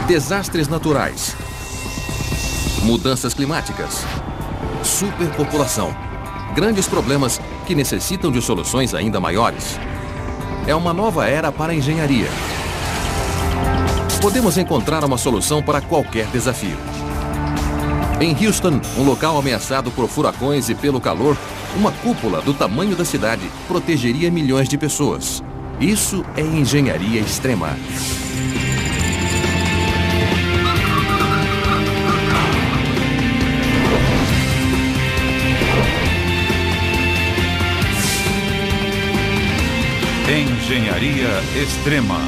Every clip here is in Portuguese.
Desastres naturais, mudanças climáticas, superpopulação, grandes problemas que necessitam de soluções ainda maiores. É uma nova era para a engenharia. Podemos encontrar uma solução para qualquer desafio. Em Houston, um local ameaçado por furacões e pelo calor, uma cúpula do tamanho da cidade protegeria milhões de pessoas. Isso é engenharia extrema. Engenharia extrema.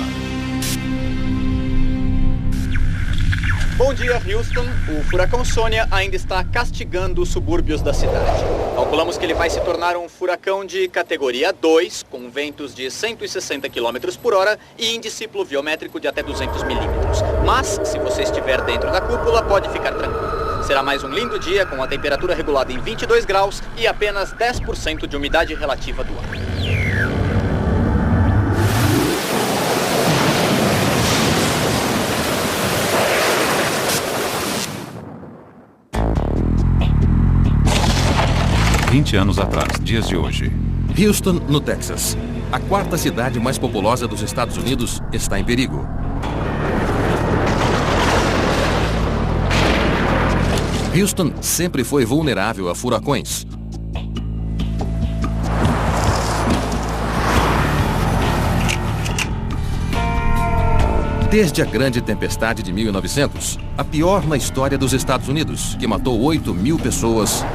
Bom dia, Houston. O furacão Sônia ainda está castigando os subúrbios da cidade. Calculamos que ele vai se tornar um furacão de categoria 2, com ventos de 160 km por hora e índice pluviométrico de até 200 milímetros. Mas, se você estiver dentro da cúpula, pode ficar tranquilo. Será mais um lindo dia com a temperatura regulada em 22 graus e apenas 10% de umidade relativa do ar. Vinte anos atrás, dias de hoje. Houston, no Texas. A quarta cidade mais populosa dos Estados Unidos está em perigo. Houston sempre foi vulnerável a furacões. Desde a grande tempestade de 1900, a pior na história dos Estados Unidos, que matou 8.000 pessoas,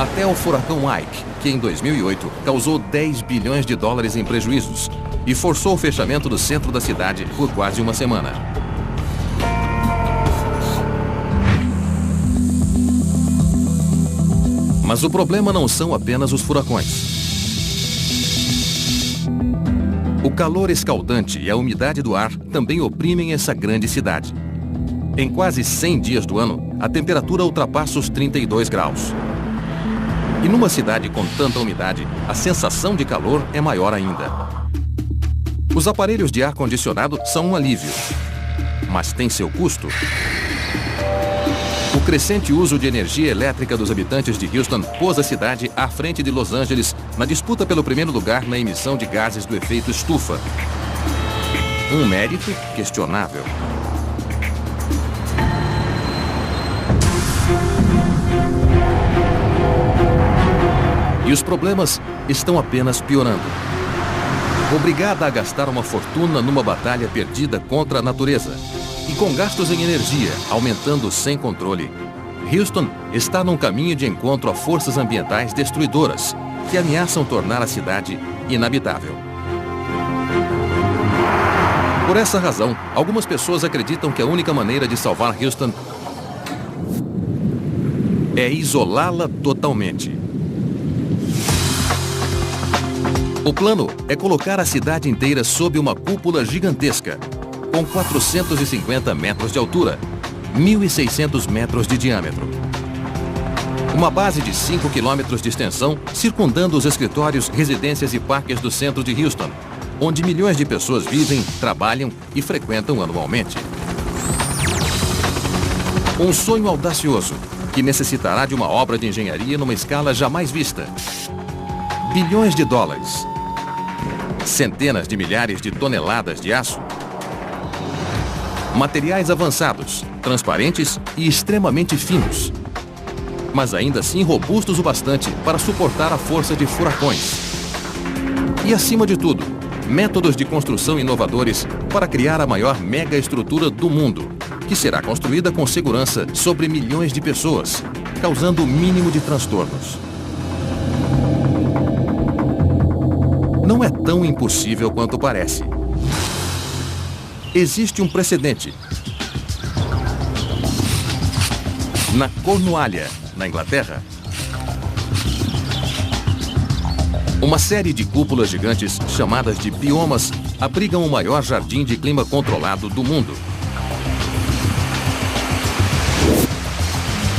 até o furacão Ike, que em 2008 causou 10 bilhões de dólares em prejuízos e forçou o fechamento do centro da cidade por quase uma semana. Mas o problema não são apenas os furacões. O calor escaldante e a umidade do ar também oprimem essa grande cidade. Em quase 100 dias do ano, a temperatura ultrapassa os 32 graus. E numa cidade com tanta umidade, a sensação de calor é maior ainda. Os aparelhos de ar-condicionado são um alívio, mas tem seu custo. O crescente uso de energia elétrica dos habitantes de Houston pôs a cidade à frente de Los Angeles na disputa pelo primeiro lugar na emissão de gases do efeito estufa. Um mérito questionável. E os problemas estão apenas piorando. Obrigada a gastar uma fortuna numa batalha perdida contra a natureza e com gastos em energia aumentando sem controle, Houston está num caminho de encontro a forças ambientais destruidoras que ameaçam tornar a cidade inabitável. Por essa razão, algumas pessoas acreditam que a única maneira de salvar Houston é isolá-la totalmente. O plano é colocar a cidade inteira sob uma cúpula gigantesca, com 450 metros de altura, 1.600 metros de diâmetro. Uma base de 5 quilômetros de extensão circundando os escritórios, residências e parques do centro de Houston, onde milhões de pessoas vivem, trabalham e frequentam anualmente. Um sonho audacioso que necessitará de uma obra de engenharia numa escala jamais vista. Bilhões de dólares. Centenas de milhares de toneladas de aço. Materiais avançados, transparentes e extremamente finos. Mas ainda assim robustos o bastante para suportar a força de furacões. E acima de tudo, métodos de construção inovadores para criar a maior mega estrutura do mundo, que será construída com segurança sobre milhões de pessoas, causando o mínimo de transtornos. Não é tão impossível quanto parece. Existe um precedente. Na Cornualha, na Inglaterra, uma série de cúpulas gigantes, chamadas de biomas, abrigam o maior jardim de clima controlado do mundo.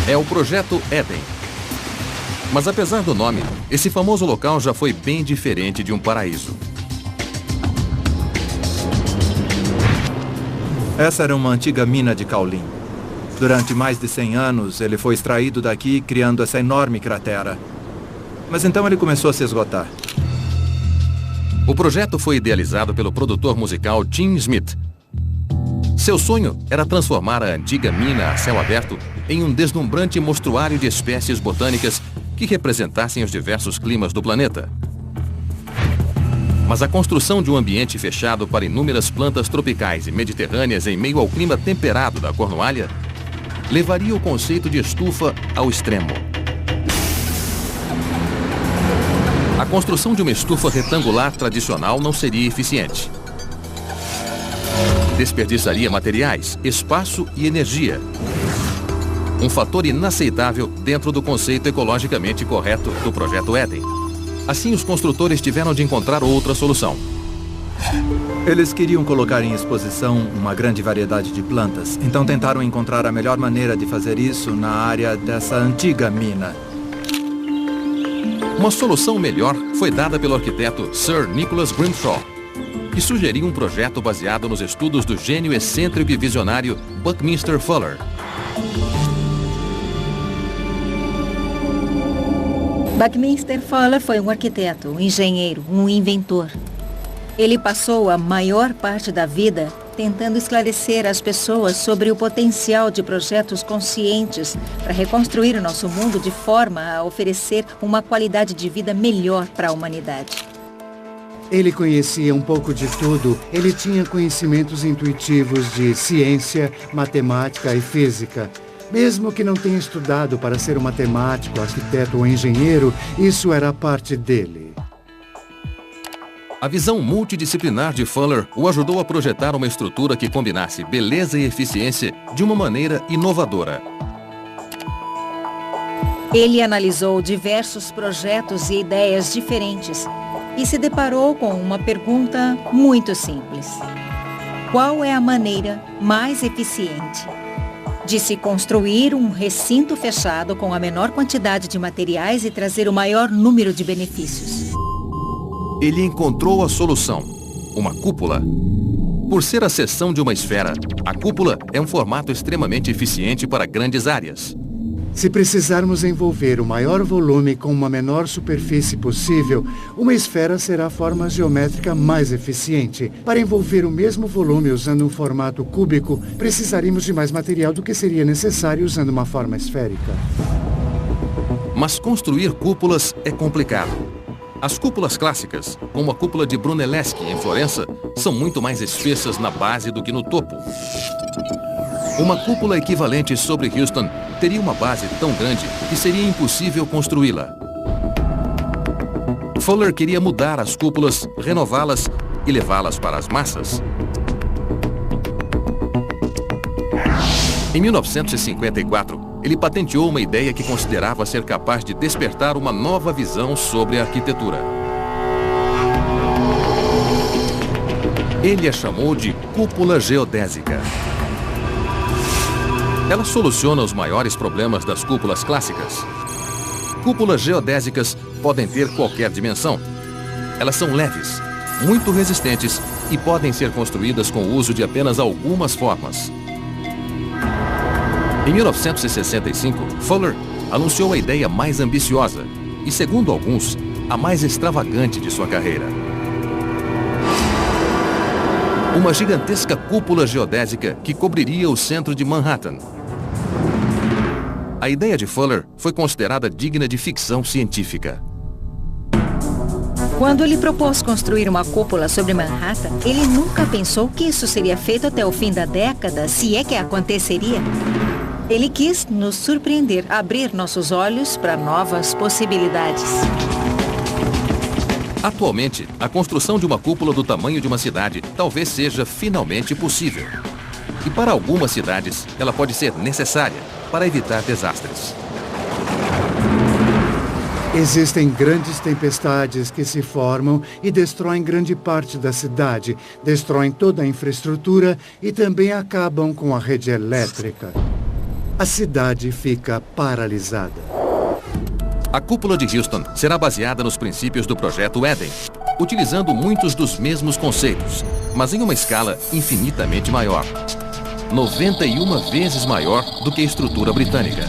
É o Projeto Éden. Mas apesar do nome, esse famoso local já foi bem diferente de um paraíso. Essa era uma antiga mina de caulim. Durante mais de 100 anos, ele foi extraído daqui, criando essa enorme cratera. Mas então ele começou a se esgotar. O projeto foi idealizado pelo produtor musical Tim Smith. Seu sonho era transformar a antiga mina a céu aberto em um deslumbrante mostruário de espécies botânicas que representassem os diversos climas do planeta. Mas a construção de um ambiente fechado para inúmeras plantas tropicais e mediterrâneas em meio ao clima temperado da Cornualha levaria o conceito de estufa ao extremo. A construção de uma estufa retangular tradicional não seria eficiente. Desperdiçaria materiais, espaço e energia. Um fator inaceitável dentro do conceito ecologicamente correto do Projeto Éden. Assim, os construtores tiveram de encontrar outra solução. Eles queriam colocar em exposição uma grande variedade de plantas, então tentaram encontrar a melhor maneira de fazer isso na área dessa antiga mina. Uma solução melhor foi dada pelo arquiteto Sir Nicholas Grimshaw, que sugeriu um projeto baseado nos estudos do gênio excêntrico e visionário Buckminster Fuller. Buckminster Fuller foi um arquiteto, um engenheiro, um inventor. Ele passou a maior parte da vida tentando esclarecer as pessoas sobre o potencial de projetos conscientes para reconstruir o nosso mundo de forma a oferecer uma qualidade de vida melhor para a humanidade. Ele conhecia um pouco de tudo. Ele tinha conhecimentos intuitivos de ciência, matemática e física. Mesmo que não tenha estudado para ser um matemático, arquiteto ou engenheiro, isso era parte dele. A visão multidisciplinar de Fuller o ajudou a projetar uma estrutura que combinasse beleza e eficiência de uma maneira inovadora. Ele analisou diversos projetos e ideias diferentes e se deparou com uma pergunta muito simples. Qual é a maneira mais eficiente de se construir um recinto fechado com a menor quantidade de materiais e trazer o maior número de benefícios? Ele encontrou a solução, uma cúpula. Por ser a seção de uma esfera, a cúpula é um formato extremamente eficiente para grandes áreas. Se precisarmos envolver o maior volume com uma menor superfície possível, uma esfera será a forma geométrica mais eficiente. Para envolver o mesmo volume usando um formato cúbico, precisaríamos de mais material do que seria necessário usando uma forma esférica. Mas construir cúpulas é complicado. As cúpulas clássicas, como a cúpula de Brunelleschi em Florença, são muito mais espessas na base do que no topo. Uma cúpula equivalente sobre Houston teria uma base tão grande que seria impossível construí-la. Fuller queria mudar as cúpulas, renová-las e levá-las para as massas. Em 1954, ele patenteou uma ideia que considerava ser capaz de despertar uma nova visão sobre a arquitetura. Ele a chamou de cúpula geodésica. Ela soluciona os maiores problemas das cúpulas clássicas. Cúpulas geodésicas podem ter qualquer dimensão. Elas são leves, muito resistentes e podem ser construídas com o uso de apenas algumas formas. Em 1965, Fuller anunciou a ideia mais ambiciosa e, segundo alguns, a mais extravagante de sua carreira. Uma gigantesca cúpula geodésica que cobriria o centro de Manhattan. A ideia de Fuller foi considerada digna de ficção científica. Quando ele propôs construir uma cúpula sobre Manhattan, ele nunca pensou que isso seria feito até o fim da década, se é que aconteceria. Ele quis nos surpreender, abrir nossos olhos para novas possibilidades. Atualmente, a construção de uma cúpula do tamanho de uma cidade talvez seja finalmente possível. E para algumas cidades, ela pode ser necessária para evitar desastres. Existem grandes tempestades que se formam e destroem grande parte da cidade, destroem toda a infraestrutura e também acabam com a rede elétrica. A cidade fica paralisada. A cúpula de Houston será baseada nos princípios do Projeto Éden, utilizando muitos dos mesmos conceitos, mas em uma escala infinitamente maior. 91 vezes maior do que a estrutura britânica.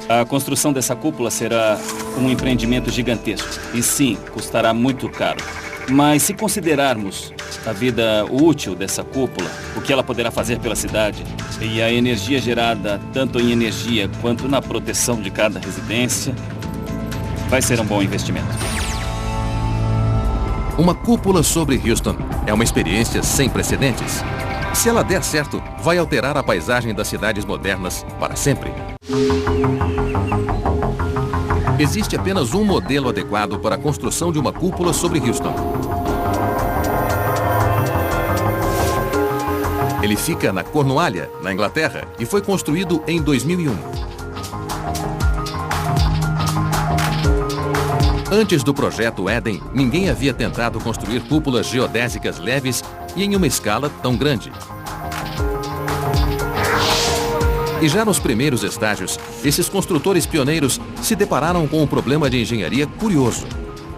A construção dessa cúpula será um empreendimento gigantesco. E sim, custará muito caro. Mas se considerarmos a vida útil dessa cúpula, o que ela poderá fazer pela cidade e a energia gerada tanto em energia quanto na proteção de cada residência, vai ser um bom investimento. Uma cúpula sobre Houston é uma experiência sem precedentes. Se ela der certo, vai alterar a paisagem das cidades modernas para sempre. Existe apenas um modelo adequado para a construção de uma cúpula sobre Houston. Ele fica na Cornualha, na Inglaterra, e foi construído em 2001. Antes do projeto Eden, ninguém havia tentado construir cúpulas geodésicas leves e em uma escala tão grande. E já nos primeiros estágios, esses construtores pioneiros se depararam com um problema de engenharia curioso.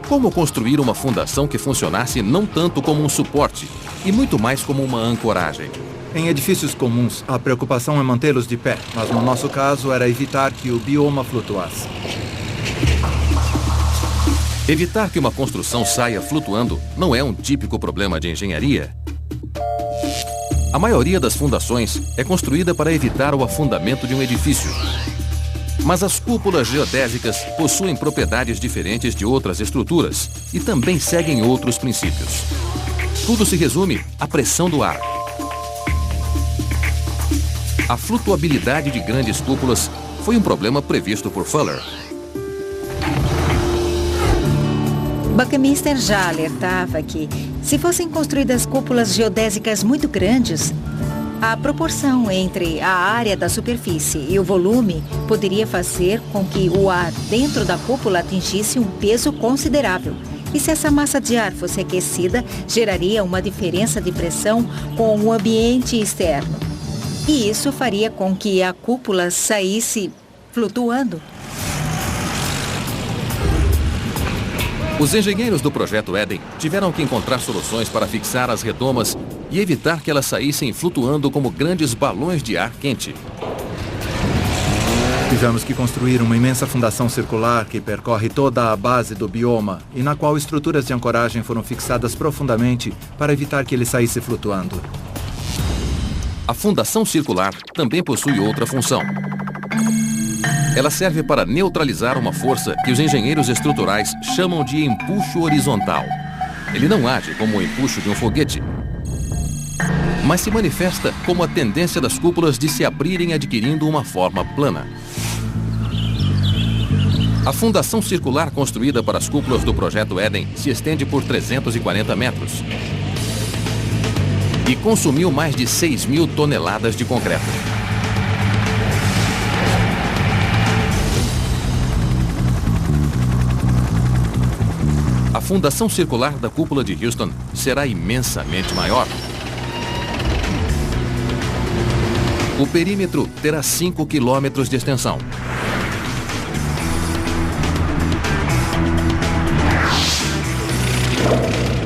Como construir uma fundação que funcionasse não tanto como um suporte, e muito mais como uma ancoragem? Em edifícios comuns, a preocupação é mantê-los de pé, mas no nosso caso era evitar que o bioma flutuasse. Evitar que uma construção saia flutuando não é um típico problema de engenharia. A maioria das fundações é construída para evitar o afundamento de um edifício. Mas as cúpulas geodésicas possuem propriedades diferentes de outras estruturas e também seguem outros princípios. Tudo se resume à pressão do ar. A flutuabilidade de grandes cúpulas foi um problema previsto por Fuller. Buckminster já alertava que, se fossem construídas cúpulas geodésicas muito grandes, a proporção entre a área da superfície e o volume poderia fazer com que o ar dentro da cúpula atingisse um peso considerável. E se essa massa de ar fosse aquecida, geraria uma diferença de pressão com o ambiente externo. E isso faria com que a cúpula saísse flutuando. Os engenheiros do projeto Eden tiveram que encontrar soluções para fixar as redomas e evitar que elas saíssem flutuando como grandes balões de ar quente. Tivemos que construir uma imensa fundação circular que percorre toda a base do bioma e na qual estruturas de ancoragem foram fixadas profundamente para evitar que ele saísse flutuando. A fundação circular também possui outra função. Ela serve para neutralizar uma força que os engenheiros estruturais chamam de empuxo horizontal. Ele não age como o empuxo de um foguete, mas se manifesta como a tendência das cúpulas de se abrirem adquirindo uma forma plana. A fundação circular construída para as cúpulas do projeto Eden se estende por 340 metros e consumiu mais de 6.000 toneladas de concreto. A fundação circular da cúpula de Houston será imensamente maior. O perímetro terá 5 quilômetros de extensão.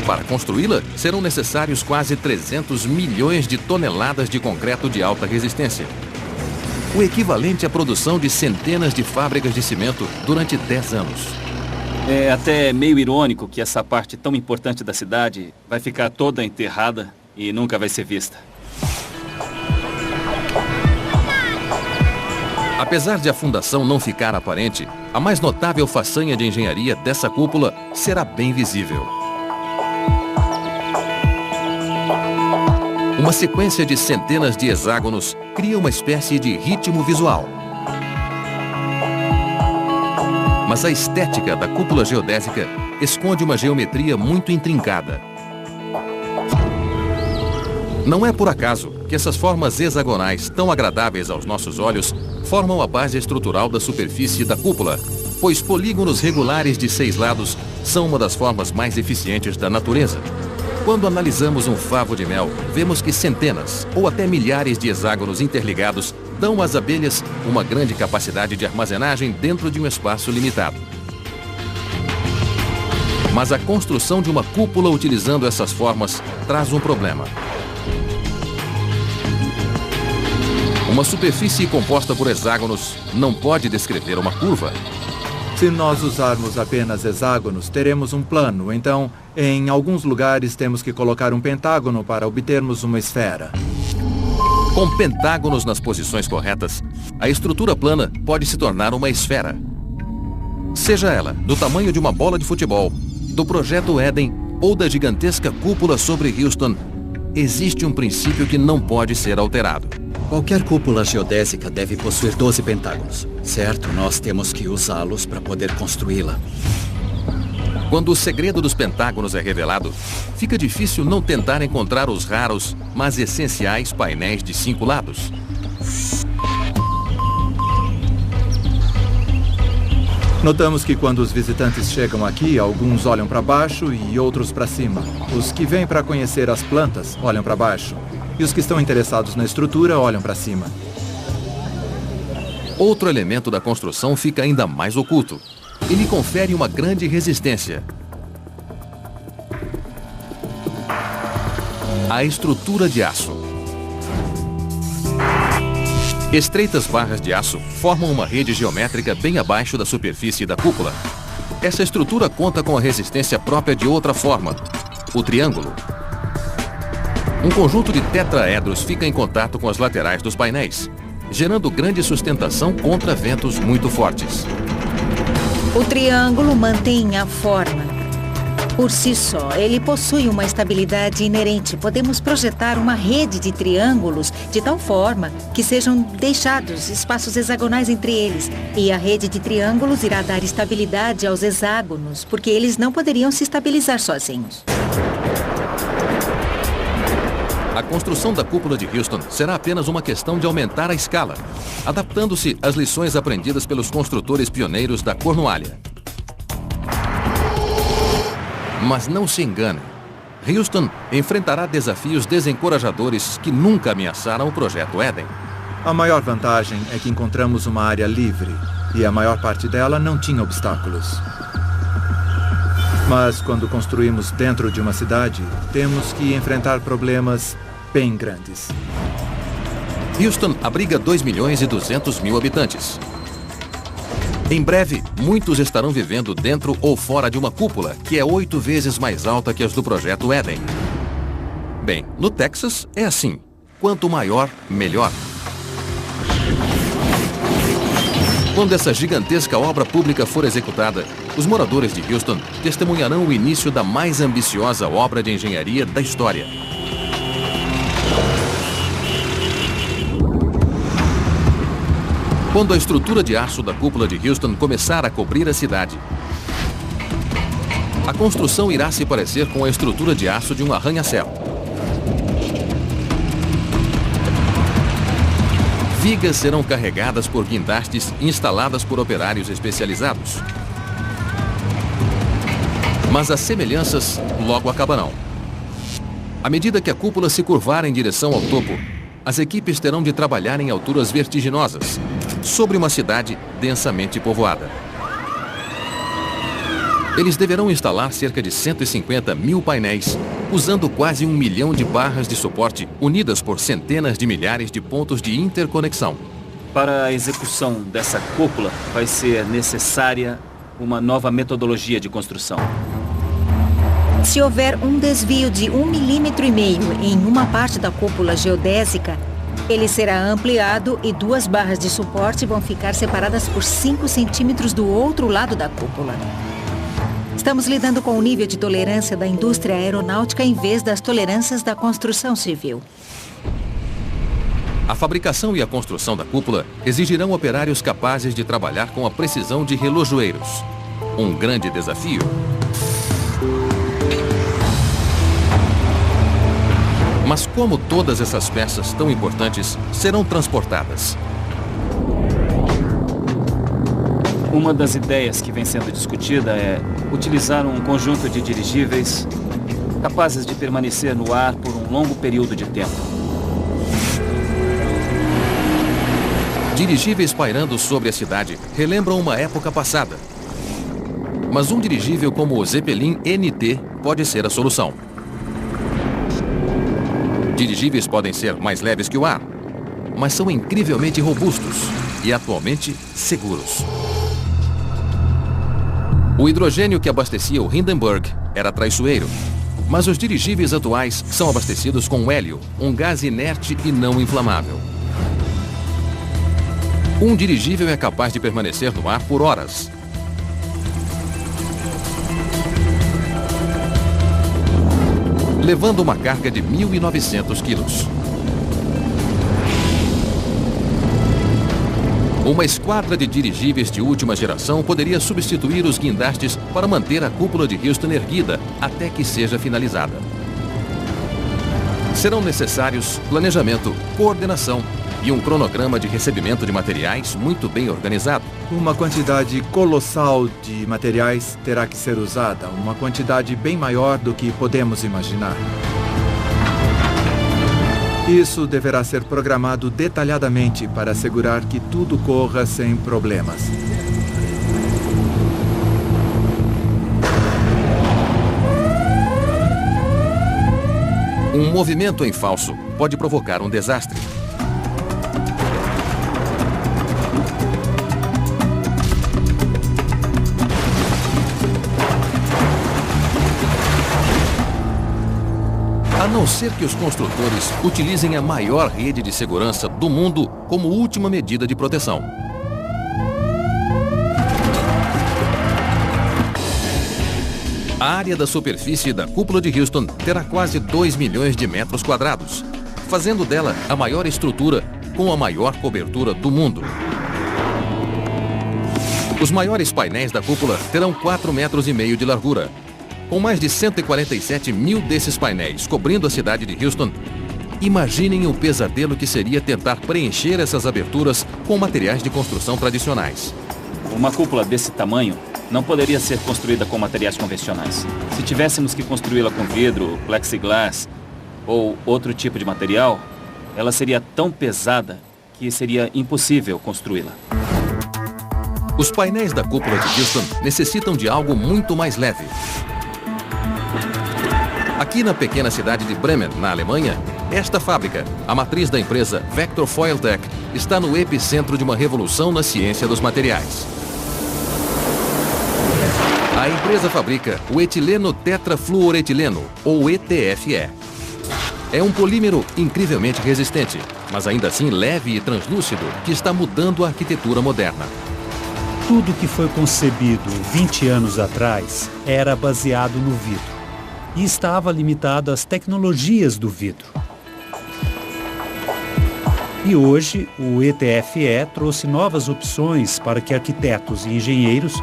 Para construí-la, serão necessários quase 300 milhões de toneladas de concreto de alta resistência. O equivalente à produção de centenas de fábricas de cimento durante 10 anos. É até meio irônico que essa parte tão importante da cidade vai ficar toda enterrada e nunca vai ser vista. Apesar de a fundação não ficar aparente, a mais notável façanha de engenharia dessa cúpula será bem visível. Uma sequência de centenas de hexágonos cria uma espécie de ritmo visual. Mas a estética da cúpula geodésica esconde uma geometria muito intrincada. Não é por acaso que essas formas hexagonais tão agradáveis aos nossos olhos formam a base estrutural da superfície da cúpula, pois polígonos regulares de 6 lados são uma das formas mais eficientes da natureza. Quando analisamos um favo de mel, vemos que centenas ou até milhares de hexágonos interligados dão às abelhas uma grande capacidade de armazenagem dentro de um espaço limitado. Mas a construção de uma cúpula utilizando essas formas traz um problema. Uma superfície composta por hexágonos não pode descrever uma curva. Se nós usarmos apenas hexágonos, teremos um plano. Então, em alguns lugares, temos que colocar um pentágono para obtermos uma esfera. Com pentágonos nas posições corretas, a estrutura plana pode se tornar uma esfera. Seja ela do tamanho de uma bola de futebol, do projeto Éden ou da gigantesca cúpula sobre Houston, existe um princípio que não pode ser alterado. Qualquer cúpula geodésica deve possuir 12 pentágonos. Certo, nós temos que usá-los para poder construí-la. Quando o segredo dos pentágonos é revelado, fica difícil não tentar encontrar os raros, mas essenciais painéis de 5 lados. Notamos que quando os visitantes chegam aqui, alguns olham para baixo e outros para cima. Os que vêm para conhecer as plantas olham para baixo. E os que estão interessados na estrutura olham para cima. Outro elemento da construção fica ainda mais oculto. Ele confere uma grande resistência. A estrutura de aço. Estreitas barras de aço formam uma rede geométrica bem abaixo da superfície da cúpula. Essa estrutura conta com a resistência própria de outra forma, o triângulo. Um conjunto de tetraedros fica em contato com as laterais dos painéis, gerando grande sustentação contra ventos muito fortes. O triângulo mantém a forma. Por si só, ele possui uma estabilidade inerente. Podemos projetar uma rede de triângulos de tal forma que sejam deixados espaços hexagonais entre eles. E a rede de triângulos irá dar estabilidade aos hexágonos, porque eles não poderiam se estabilizar sozinhos. A construção da cúpula de Houston será apenas uma questão de aumentar a escala, adaptando-se às lições aprendidas pelos construtores pioneiros da Cornualha. Mas não se engane, Houston enfrentará desafios desencorajadores que nunca ameaçaram o projeto Éden. A maior vantagem é que encontramos uma área livre, e a maior parte dela não tinha obstáculos. Mas quando construímos dentro de uma cidade, temos que enfrentar problemas bem grandes. Houston abriga 2.200.000 habitantes. Em breve, muitos estarão vivendo dentro ou fora de uma cúpula, que é 8 vezes mais alta que as do projeto Éden. Bem, no Texas é assim. Quanto maior, melhor. Quando essa gigantesca obra pública for executada, os moradores de Houston testemunharão o início da mais ambiciosa obra de engenharia da história. Quando a estrutura de aço da cúpula de Houston começar a cobrir a cidade, a construção irá se parecer com a estrutura de aço de um arranha-céu. Vigas serão carregadas por guindastes instaladas por operários especializados. Mas as semelhanças logo acabarão. À medida que a cúpula se curvar em direção ao topo, as equipes terão de trabalhar em alturas vertiginosas, sobre uma cidade densamente povoada. Eles deverão instalar cerca de 150.000 painéis, usando quase 1 milhão de barras de suporte unidas por centenas de milhares de pontos de interconexão. Para a execução dessa cúpula, vai ser necessária uma nova metodologia de construção. Se houver um desvio de 1,5 milímetro em uma parte da cúpula geodésica, ele será ampliado e 2 barras de suporte vão ficar separadas por 5 centímetros do outro lado da cúpula. Estamos lidando com o nível de tolerância da indústria aeronáutica em vez das tolerâncias da construção civil. A fabricação e a construção da cúpula exigirão operários capazes de trabalhar com a precisão de relojoeiros. Um grande desafio. Mas como todas essas peças tão importantes serão transportadas? Uma das ideias que vem sendo discutida é utilizar um conjunto de dirigíveis capazes de permanecer no ar por um longo período de tempo. Dirigíveis pairando sobre a cidade relembram uma época passada. Mas um dirigível como o Zeppelin NT pode ser a solução. Dirigíveis podem ser mais leves que o ar, mas são incrivelmente robustos e atualmente seguros. O hidrogênio que abastecia o Hindenburg era traiçoeiro, mas os dirigíveis atuais são abastecidos com hélio, um gás inerte e não inflamável. Um dirigível é capaz de permanecer no ar por horas. Levando uma carga de 1.900 quilos. Uma esquadra de dirigíveis de última geração poderia substituir os guindastes para manter a cúpula de Houston erguida até que seja finalizada. Serão necessários planejamento, coordenação e um cronograma de recebimento de materiais muito bem organizado. Uma quantidade colossal de materiais terá que ser usada, uma quantidade bem maior do que podemos imaginar. Isso deverá ser programado detalhadamente para assegurar que tudo corra sem problemas. Um movimento em falso pode provocar um desastre. A não ser que os construtores utilizem a maior rede de segurança do mundo como última medida de proteção. A área da superfície da cúpula de Houston terá quase 2 milhões de metros quadrados, fazendo dela a maior estrutura com a maior cobertura do mundo. Os maiores painéis da cúpula terão 4,5 metros de largura. Com mais de 147 mil desses painéis cobrindo a cidade de Houston, imaginem o pesadelo que seria tentar preencher essas aberturas com materiais de construção tradicionais. Uma cúpula desse tamanho não poderia ser construída com materiais convencionais. Se tivéssemos que construí-la com vidro, plexiglass ou outro tipo de material, ela seria tão pesada que seria impossível construí-la. Os painéis da cúpula de Houston necessitam de algo muito mais leve. Aqui na pequena cidade de Bremen, na Alemanha, esta fábrica, a matriz da empresa Vector Foiltech, está no epicentro de uma revolução na ciência dos materiais. A empresa fabrica o etileno tetrafluoretileno, ou ETFE. É um polímero incrivelmente resistente, mas ainda assim leve e translúcido, que está mudando a arquitetura moderna. Tudo que foi concebido 20 anos atrás era baseado no vidro e estava limitado às tecnologias do vidro. E hoje, o ETFE trouxe novas opções para que arquitetos e engenheiros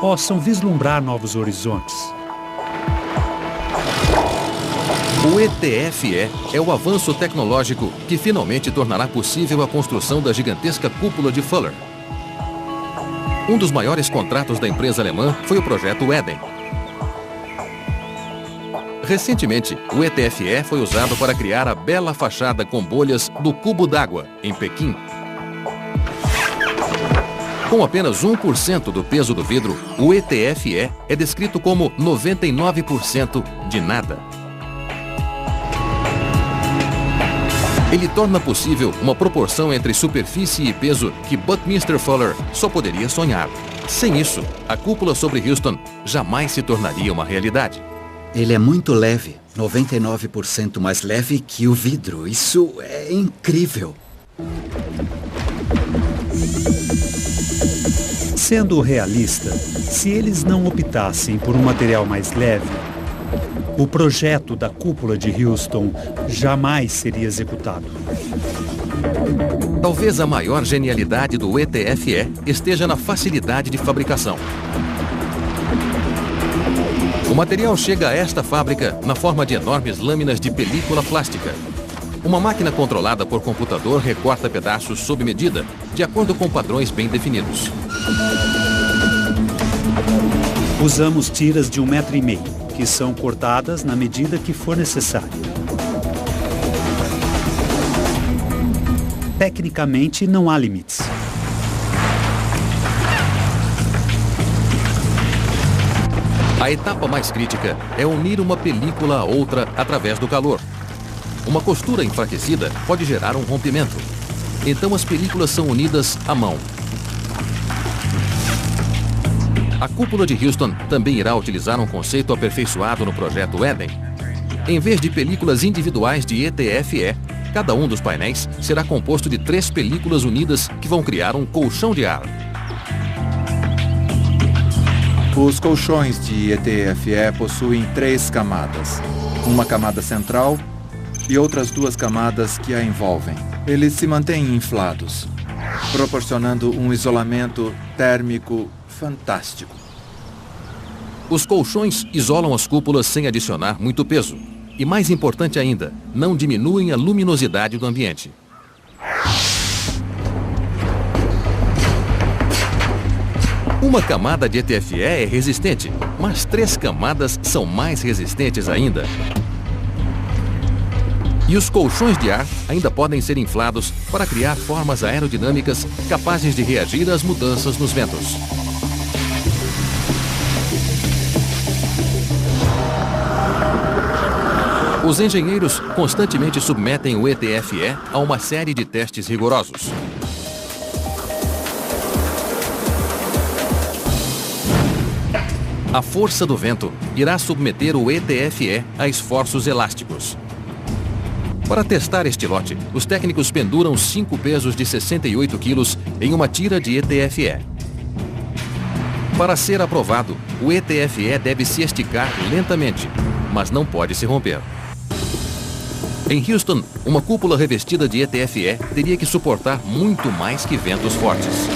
possam vislumbrar novos horizontes. O ETFE é o avanço tecnológico que finalmente tornará possível a construção da gigantesca cúpula de Fuller. Um dos maiores contratos da empresa alemã foi o projeto Eden. Recentemente, o ETFE foi usado para criar a bela fachada com bolhas do Cubo d'Água, em Pequim. Com apenas 1% do peso do vidro, o ETFE é descrito como 99% de nada. Ele torna possível uma proporção entre superfície e peso que Buckminster Fuller só poderia sonhar. Sem isso, a cúpula sobre Houston jamais se tornaria uma realidade. Ele é muito leve, 99% mais leve que o vidro. Isso é incrível. Sendo realista, se eles não optassem por um material mais leve, o projeto da cúpula de Houston jamais seria executado. Talvez a maior genialidade do ETFE esteja na facilidade de fabricação. O material chega a esta fábrica na forma de enormes lâminas de película plástica. Uma máquina controlada por computador recorta pedaços sob medida, de acordo com padrões bem definidos. Usamos tiras de 1,5 metro, que são cortadas na medida que for necessário. Tecnicamente, não há limites. A etapa mais crítica é unir uma película a outra através do calor. Uma costura enfraquecida pode gerar um rompimento. então as películas são unidas à mão. A cúpula de Houston também irá utilizar um conceito aperfeiçoado no projeto Eden. Em vez de películas individuais de ETFE, cada um dos painéis será composto de 3 películas unidas que vão criar um colchão de ar. Os colchões de ETFE possuem 3 camadas. Uma camada central e outras 2 camadas que a envolvem. Eles se mantêm inflados, proporcionando um isolamento térmico fantástico. Os colchões isolam as cúpulas sem adicionar muito peso. E mais importante ainda, não diminuem a luminosidade do ambiente. Uma camada de ETFE é resistente, mas 3 camadas são mais resistentes ainda. E os colchões de ar ainda podem ser inflados para criar formas aerodinâmicas capazes de reagir às mudanças nos ventos. Os engenheiros constantemente submetem o ETFE a uma série de testes rigorosos. A força do vento irá submeter o ETFE a esforços elásticos. Para testar este lote, os técnicos penduram 5 pesos de 68 quilos em uma tira de ETFE. Para ser aprovado, o ETFE deve se esticar lentamente, mas não pode se romper. Em Houston, uma cúpula revestida de ETFE teria que suportar muito mais que ventos fortes.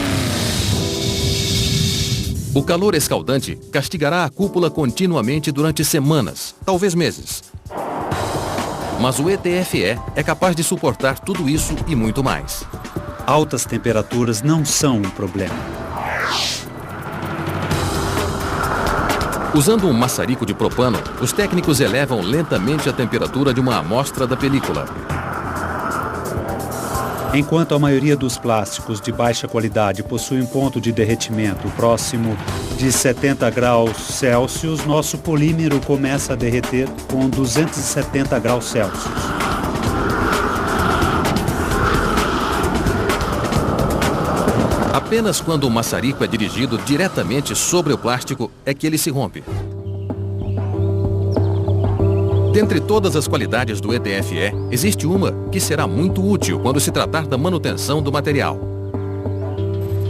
O calor escaldante castigará a cúpula continuamente durante semanas, talvez meses. Mas o ETFE é capaz de suportar tudo isso e muito mais. Altas temperaturas não são um problema. Usando um maçarico de propano, os técnicos elevam lentamente a temperatura de uma amostra da película. Enquanto a maioria dos plásticos de baixa qualidade possui um ponto de derretimento próximo de 70 graus Celsius, nosso polímero começa a derreter com 270 graus Celsius. Apenas quando o maçarico é dirigido diretamente sobre o plástico é que ele se rompe. Dentre todas as qualidades do ETFE, existe uma que será muito útil quando se tratar da manutenção do material.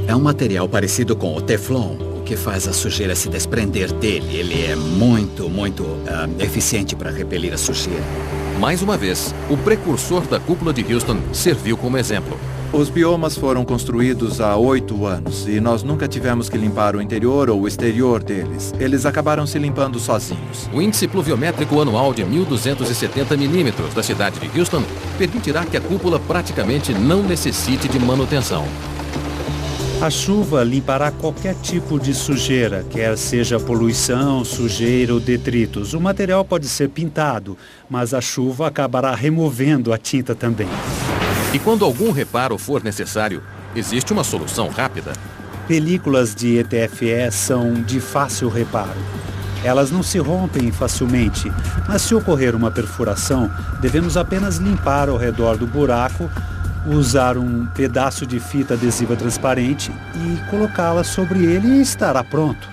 É um material parecido com o Teflon, o que faz a sujeira se desprender dele. Ele é muito eficiente para repelir a sujeira. Mais uma vez, o precursor da cúpula de Houston serviu como exemplo. Os biomas foram construídos há 8 anos e nós nunca tivemos que limpar o interior ou o exterior deles. Eles acabaram se limpando sozinhos. O índice pluviométrico anual de 1.270 milímetros da cidade de Houston permitirá que a cúpula praticamente não necessite de manutenção. A chuva limpará qualquer tipo de sujeira, quer seja poluição, sujeira ou detritos. O material pode ser pintado, mas a chuva acabará removendo a tinta também. E quando algum reparo for necessário, existe uma solução rápida. Películas de ETFE são de fácil reparo. Elas não se rompem facilmente, mas se ocorrer uma perfuração, devemos apenas limpar ao redor do buraco, usar um pedaço de fita adesiva transparente e colocá-la sobre ele e estará pronto.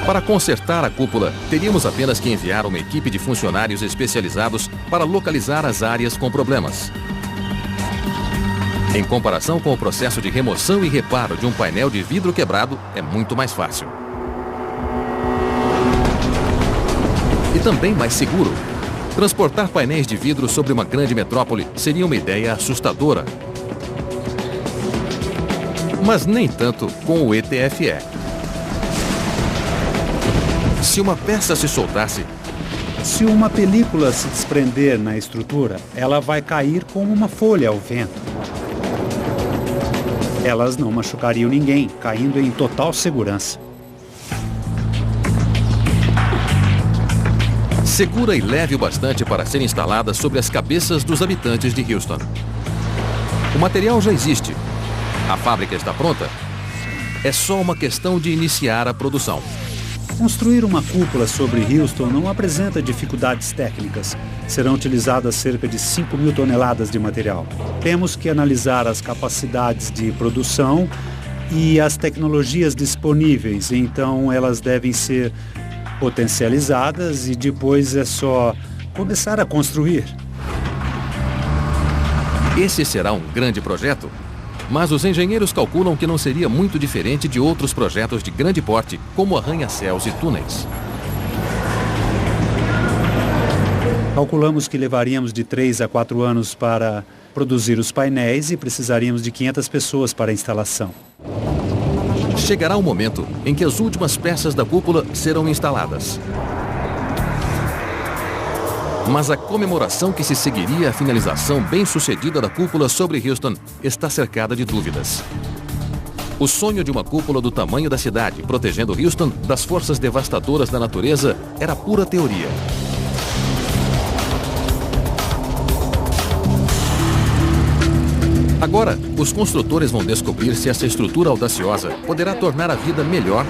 Para consertar a cúpula, teríamos apenas que enviar uma equipe de funcionários especializados para localizar as áreas com problemas. Em comparação com o processo de remoção e reparo de um painel de vidro quebrado, é muito mais fácil. E também mais seguro. Transportar painéis de vidro sobre uma grande metrópole seria uma ideia assustadora. Mas nem tanto com o ETFE. Se uma peça se soltasse... Se uma película se desprender na estrutura, ela vai cair como uma folha ao vento. Elas não machucariam ninguém, caindo em total segurança. Segura e leve o bastante para ser instalada sobre as cabeças dos habitantes de Houston. O material já existe. A fábrica está pronta. É só uma questão de iniciar a produção. Construir uma cúpula sobre Houston não apresenta dificuldades técnicas. Serão utilizadas cerca de 5.000 toneladas de material. Temos que analisar as capacidades de produção e as tecnologias disponíveis, então elas devem ser potencializadas e depois é só começar a construir. Esse será um grande projeto, mas os engenheiros calculam que não seria muito diferente de outros projetos de grande porte, como arranha-céus e túneis. Calculamos que levaríamos de 3 a 4 anos para produzir os painéis e precisaríamos de 500 pessoas para a instalação. Chegará o momento em que as últimas peças da cúpula serão instaladas. Mas a comemoração que se seguiria à finalização bem-sucedida da cúpula sobre Houston está cercada de dúvidas. O sonho de uma cúpula do tamanho da cidade, protegendo Houston das forças devastadoras da natureza, era pura teoria. Agora, os construtores vão descobrir se essa estrutura audaciosa poderá tornar a vida melhor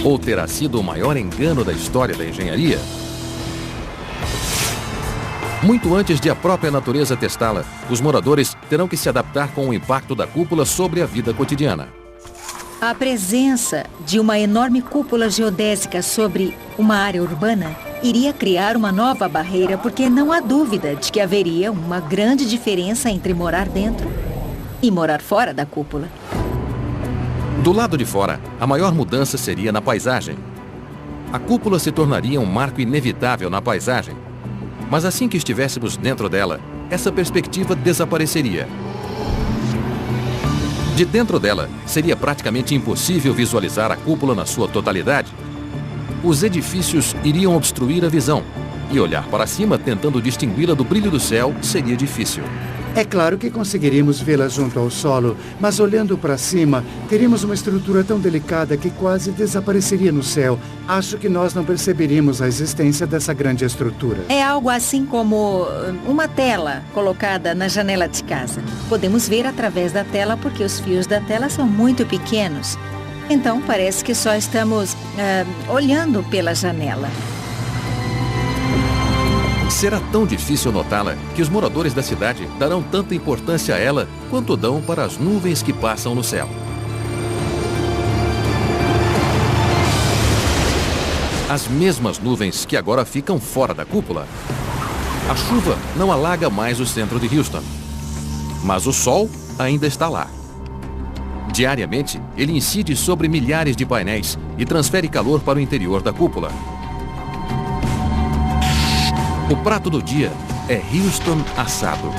ou terá sido o maior engano da história da engenharia. Muito antes de a própria natureza testá-la, os moradores terão que se adaptar com o impacto da cúpula sobre a vida cotidiana. A presença de uma enorme cúpula geodésica sobre uma área urbana iria criar uma nova barreira, porque não há dúvida de que haveria uma grande diferença entre morar dentro e morar fora da cúpula. Do lado de fora, a maior mudança seria na paisagem. A cúpula se tornaria um marco inevitável na paisagem. Mas assim que estivéssemos dentro dela, essa perspectiva desapareceria. De dentro dela, seria praticamente impossível visualizar a cúpula na sua totalidade. Os edifícios iriam obstruir a visão, e olhar para cima tentando distingui-la do brilho do céu seria difícil. É claro que conseguiríamos vê-la junto ao solo, mas olhando para cima, teríamos uma estrutura tão delicada que quase desapareceria no céu. Acho que nós não perceberíamos a existência dessa grande estrutura. É algo assim como uma tela colocada na janela de casa. Podemos ver através da tela porque os fios da tela são muito pequenos. Então parece que só estamos olhando pela janela. Será tão difícil notá-la que os moradores da cidade darão tanta importância a ela quanto dão para as nuvens que passam no céu. As mesmas nuvens que agora ficam fora da cúpula. A chuva não alaga mais o centro de Houston, mas o sol ainda está lá. Diariamente, ele incide sobre milhares de painéis e transfere calor para o interior da cúpula. O prato do dia é Houston assado.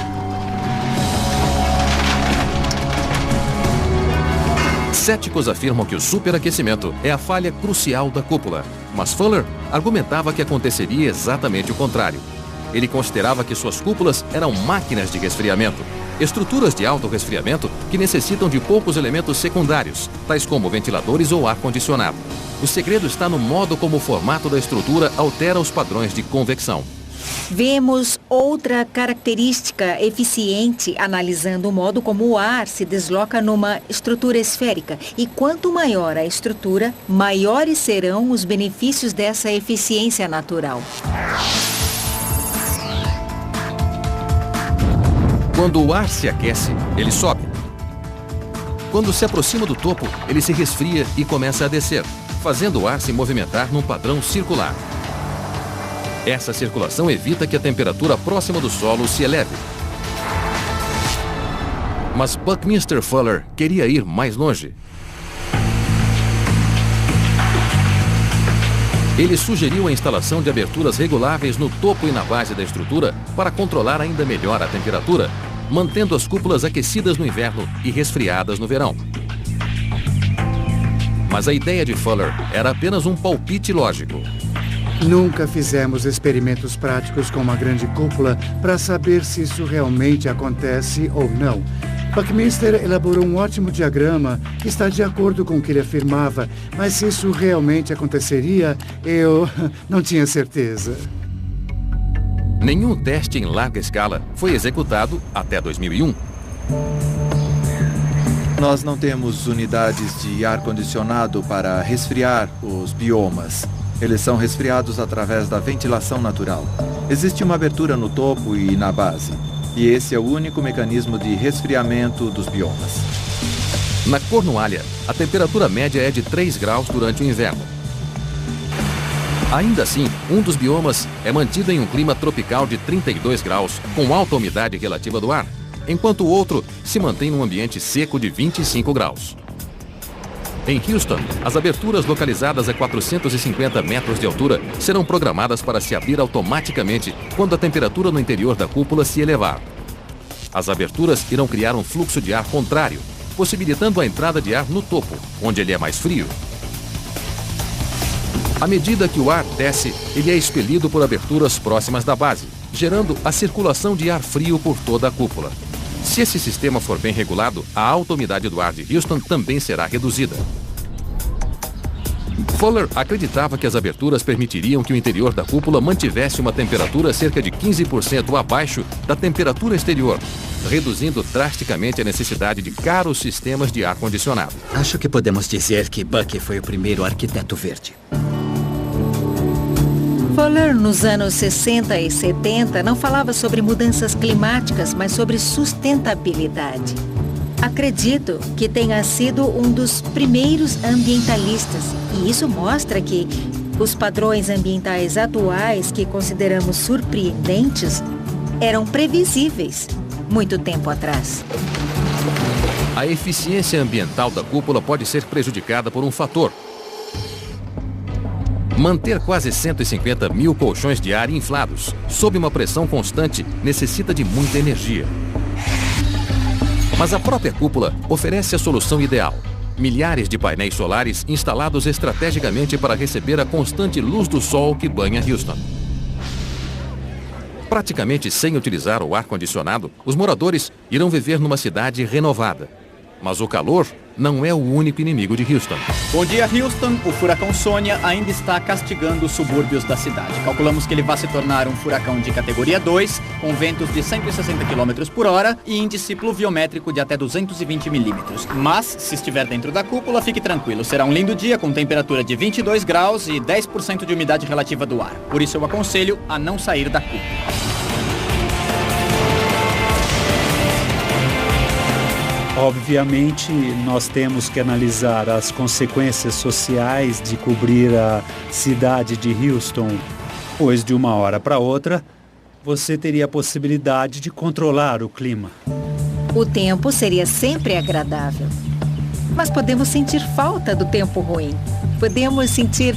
Céticos afirmam que o superaquecimento é a falha crucial da cúpula, mas Fuller argumentava que aconteceria exatamente o contrário. Ele considerava que suas cúpulas eram máquinas de resfriamento, estruturas de alto resfriamento que necessitam de poucos elementos secundários, tais como ventiladores ou ar-condicionado. O segredo está no modo como o formato da estrutura altera os padrões de convecção. Vemos outra característica eficiente analisando o modo como o ar se desloca numa estrutura esférica. E quanto maior a estrutura, maiores serão os benefícios dessa eficiência natural. Quando o ar se aquece, ele sobe. Quando se aproxima do topo, ele se resfria e começa a descer, fazendo o ar se movimentar num padrão circular. Essa circulação evita que a temperatura próxima do solo se eleve. Mas Buckminster Fuller queria ir mais longe. Ele sugeriu a instalação de aberturas reguláveis no topo e na base da estrutura para controlar ainda melhor a temperatura, mantendo as cúpulas aquecidas no inverno e resfriadas no verão. Mas a ideia de Fuller era apenas um palpite lógico. Nunca fizemos experimentos práticos com uma grande cúpula para saber se isso realmente acontece ou não. Buckminster elaborou um ótimo diagrama que está de acordo com o que ele afirmava, mas se isso realmente aconteceria, eu não tinha certeza. Nenhum teste em larga escala foi executado até 2001. Nós não temos unidades de ar-condicionado para resfriar os biomas. Eles são resfriados através da ventilação natural. Existe uma abertura no topo e na base. E esse é o único mecanismo de resfriamento dos biomas. Na Cornualha, a temperatura média é de 3 graus durante o inverno. Ainda assim, um dos biomas é mantido em um clima tropical de 32 graus, com alta umidade relativa do ar, enquanto o outro se mantém num ambiente seco de 25 graus. Em Houston, as aberturas localizadas a 450 metros de altura serão programadas para se abrir automaticamente quando a temperatura no interior da cúpula se elevar. As aberturas irão criar um fluxo de ar contrário, possibilitando a entrada de ar no topo, onde ele é mais frio. À medida que o ar desce, ele é expelido por aberturas próximas da base, gerando a circulação de ar frio por toda a cúpula. Se esse sistema for bem regulado, a alta umidade do ar de Houston também será reduzida. Fuller acreditava que as aberturas permitiriam que o interior da cúpula mantivesse uma temperatura cerca de 15% abaixo da temperatura exterior, reduzindo drasticamente a necessidade de caros sistemas de ar-condicionado. Acho que podemos dizer que Bucky foi o primeiro arquiteto verde. Fuller, nos anos 60 e 70, não falava sobre mudanças climáticas, mas sobre sustentabilidade. Acredito que tenha sido um dos primeiros ambientalistas, e isso mostra que os padrões ambientais atuais, que consideramos surpreendentes, eram previsíveis muito tempo atrás. A eficiência ambiental da cúpula pode ser prejudicada por um fator. Manter quase 150 mil colchões de ar inflados, sob uma pressão constante, necessita de muita energia. Mas a própria cúpula oferece a solução ideal. Milhares de painéis solares instalados estrategicamente para receber a constante luz do sol que banha Houston. Praticamente sem utilizar o ar-condicionado, os moradores irão viver numa cidade renovada. Mas o calor não é o único inimigo de Houston. Bom dia, Houston. O furacão Sônia ainda está castigando os subúrbios da cidade. Calculamos que ele vai se tornar um furacão de categoria 2, com ventos de 160 km por hora e índice pluviométrico de até 220 milímetros. Mas, se estiver dentro da cúpula, fique tranquilo. Será um lindo dia com temperatura de 22 graus e 10% de umidade relativa do ar. Por isso eu aconselho a não sair da cúpula. Obviamente, nós temos que analisar as consequências sociais de cobrir a cidade de Houston, pois de uma hora para outra, você teria a possibilidade de controlar o clima. O tempo seria sempre agradável, mas podemos sentir falta do tempo ruim. Podemos sentir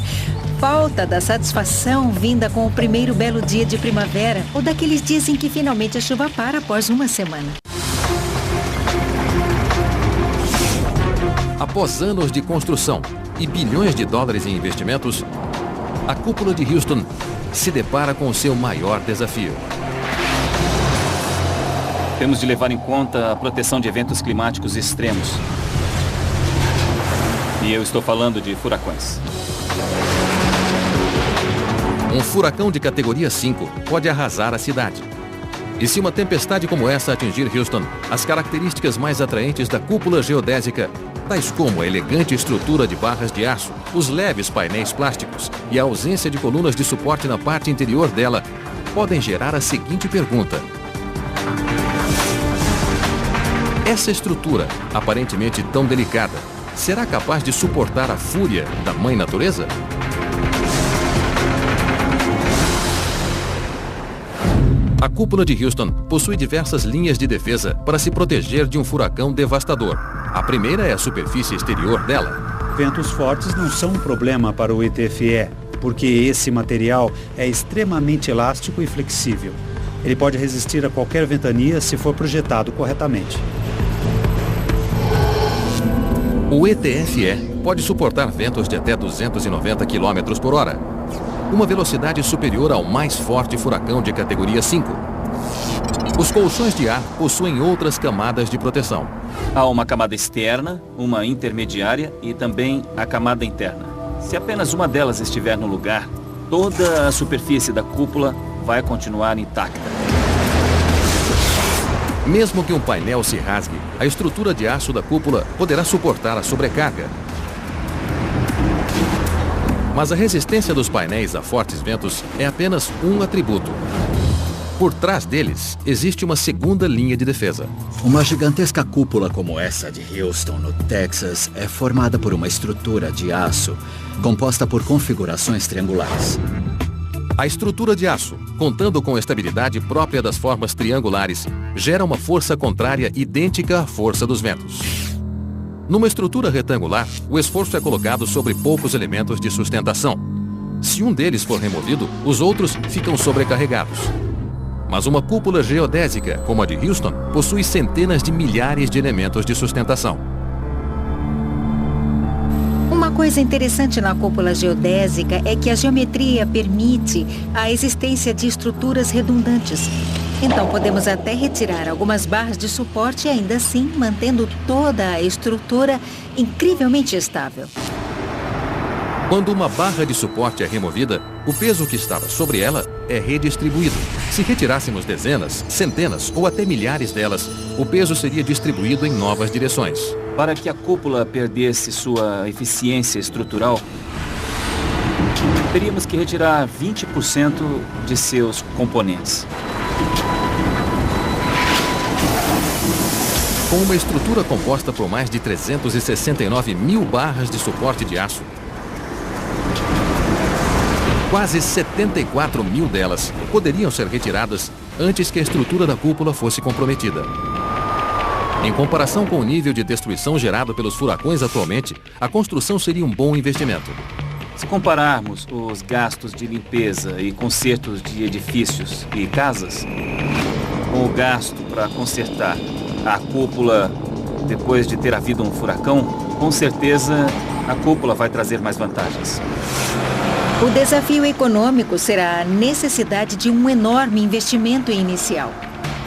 falta da satisfação vinda com o primeiro belo dia de primavera ou daqueles dias em que finalmente a chuva para após uma semana. Após anos de construção e bilhões de dólares em investimentos, a cúpula de Houston se depara com o seu maior desafio. Temos de levar em conta a proteção de eventos climáticos extremos. E eu estou falando de furacões. Um furacão de categoria 5 pode arrasar a cidade. E se uma tempestade como essa atingir Houston, as características mais atraentes da cúpula geodésica, tais como a elegante estrutura de barras de aço, os leves painéis plásticos e a ausência de colunas de suporte na parte interior dela, podem gerar a seguinte pergunta: essa estrutura, aparentemente tão delicada, será capaz de suportar a fúria da Mãe Natureza? A cúpula de Houston possui diversas linhas de defesa para se proteger de um furacão devastador. A primeira é a superfície exterior dela. Ventos fortes não são um problema para o ETFE, porque esse material é extremamente elástico e flexível. Ele pode resistir a qualquer ventania se for projetado corretamente. O ETFE pode suportar ventos de até 290 km por hora. Uma velocidade superior ao mais forte furacão de categoria 5. Os colchões de ar possuem outras camadas de proteção. Há uma camada externa, uma intermediária e também a camada interna. Se apenas uma delas estiver no lugar, toda a superfície da cúpula vai continuar intacta. Mesmo que um painel se rasgue, a estrutura de aço da cúpula poderá suportar a sobrecarga. Mas a resistência dos painéis a fortes ventos é apenas um atributo. Por trás deles, existe uma segunda linha de defesa. Uma gigantesca cúpula como essa de Houston, no Texas, é formada por uma estrutura de aço composta por configurações triangulares. A estrutura de aço, contando com a estabilidade própria das formas triangulares, gera uma força contrária idêntica à força dos ventos. Numa estrutura retangular, o esforço é colocado sobre poucos elementos de sustentação. Se um deles for removido, os outros ficam sobrecarregados. Mas uma cúpula geodésica, como a de Houston, possui centenas de milhares de elementos de sustentação. Uma coisa interessante na cúpula geodésica é que a geometria permite a existência de estruturas redundantes. Então, podemos até retirar algumas barras de suporte e ainda assim mantendo toda a estrutura incrivelmente estável. Quando uma barra de suporte é removida, o peso que estava sobre ela é redistribuído. Se retirássemos dezenas, centenas ou até milhares delas, o peso seria distribuído em novas direções. Para que a cúpula perdesse sua eficiência estrutural, teríamos que retirar 20% de seus componentes. Com uma estrutura composta por mais de 369 mil barras de suporte de aço, quase 74 mil delas poderiam ser retiradas antes que a estrutura da cúpula fosse comprometida. Em comparação com o nível de destruição gerado pelos furacões atualmente, a construção seria um bom investimento. Se compararmos os gastos de limpeza e consertos de edifícios e casas com o gasto para consertar a cúpula depois de ter havido um furacão, com certeza a cúpula vai trazer mais vantagens. O desafio econômico será a necessidade de um enorme investimento inicial.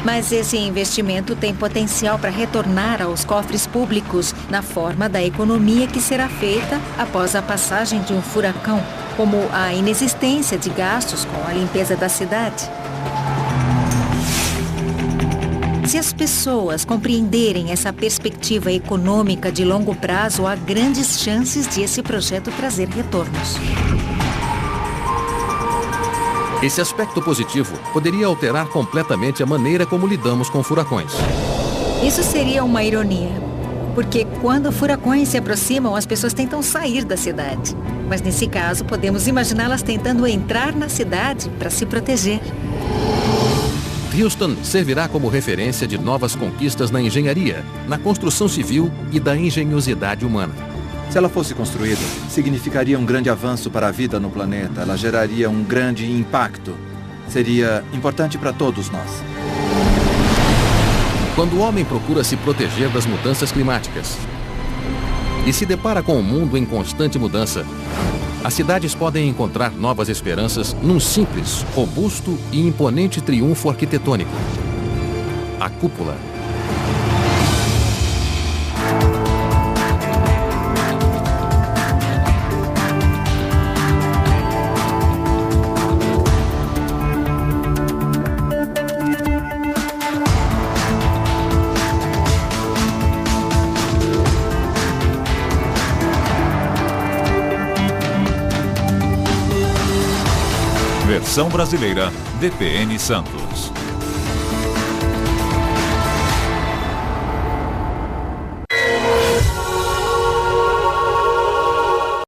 Mas esse investimento tem potencial para retornar aos cofres públicos na forma da economia que será feita após a passagem de um furacão, como a inexistência de gastos com a limpeza da cidade. Se as pessoas compreenderem essa perspectiva econômica de longo prazo, há grandes chances de esse projeto trazer retornos. Esse aspecto positivo poderia alterar completamente a maneira como lidamos com furacões. Isso seria uma ironia, porque quando furacões se aproximam, as pessoas tentam sair da cidade. Mas nesse caso, podemos imaginá-las tentando entrar na cidade para se proteger. Houston servirá como referência de novas conquistas na engenharia, na construção civil e da engenhosidade humana. Se ela fosse construída, significaria um grande avanço para a vida no planeta. Ela geraria um grande impacto. Seria importante para todos nós. Quando o homem procura se proteger das mudanças climáticas e se depara com um mundo em constante mudança, as cidades podem encontrar novas esperanças num simples, robusto e imponente triunfo arquitetônico: a cúpula. Versão brasileira, DPN Santos.